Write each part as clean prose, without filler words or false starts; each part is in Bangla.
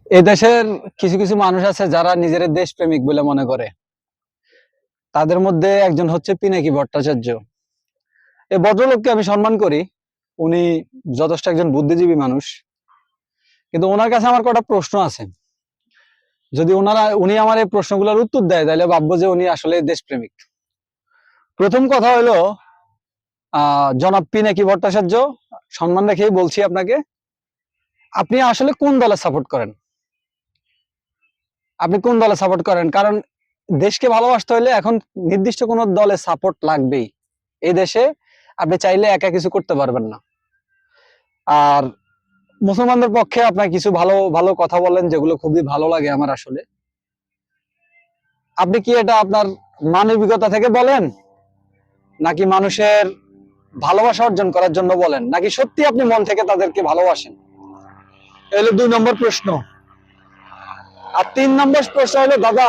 এই দেশের কিছু কিছু মানুষ আছে যারা নিজের দেশপ্রেমিক বলে মনে করে। তাদের মধ্যে একজন হচ্ছে পিনাকি ভট্টাচার্য। এই ভদ্রলোককে আমি সম্মান করি। উনি যথেষ্ট একজন বুদ্ধিজীবী মানুষ। কিন্তু ওনার কাছে আমার কটা প্রশ্ন আছে। যদি উনি আমার এই প্রশ্নগুলোর উত্তর দেয় তাহলে ভাববো যে উনি আসলে দেশপ্রেমিক। প্রথম কথা হলো, জনাব পিনাকি ভট্টাচার্য, সম্মান রেখেই বলছি আপনাকে, আপনি আসলে কোন দলে সাপোর্ট করেন? আপনি কোন দলে সাপোর্ট করেন? কারণ দেশকে ভালোবাসতে হলে এখন নির্দিষ্ট কোন দলে সাপোর্ট লাগবেই। এই দেশে আপনি চাইলে একা কিছু করতে পারবেন না। আর মুসলমানদের পক্ষে আপনার কিছু ভালো ভালো কথা বলেন, যেগুলো খুবই ভালো লাগে আমার আসলে। আপনি কি এটা আপনার মানবিকতা থেকে বলেন, নাকি মানুষের ভালোবাসা অর্জন করার জন্য বলেন, নাকি সত্যি আপনি মন থেকে তাদেরকে ভালোবাসেন? এলো 2 নম্বর প্রশ্ন। আর 3 নম্বর প্রশ্ন হলো, দাদা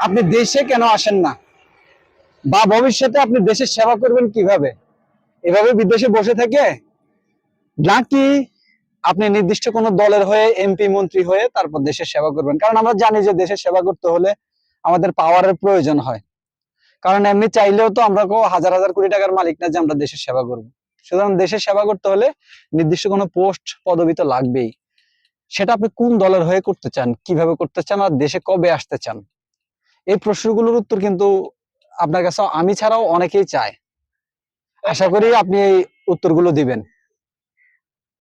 আপনি দেশে কেন আসেন না, বা ভবিষ্যতে আপনি দেশের সেবা করবেন কিভাবে? এভাবে বিদেশে বসে থেকে, নাকি আপনি নির্দিষ্ট কোন দলের হয়ে এমপি মন্ত্রী হয়ে তারপর দেশের সেবা করবেন? কারণ আমরা জানি যে দেশের সেবা করতে হলে আমাদের পাওয়ারের প্রয়োজন হয়। কারণ এমনি চাইলেও তো আমরা হাজার হাজার কোটি টাকার মালিক না যে আমরা দেশের সেবা করব। সুতরাং দেশের সেবা করতে হলে নির্দিষ্ট কোনো পোস্ট পদবি তো লাগবেই। সেটা আপনি কোন দলের হয়ে করতে চান, কিভাবে করতে চান, আর দেশে কবে আসতে চান? এই প্রশ্নগুলোর উত্তর কিন্তু আপনার কাছে আমি ছাড়াও অনেকেই চায়। আশা করি আপনি এই উত্তরগুলো দিবেন।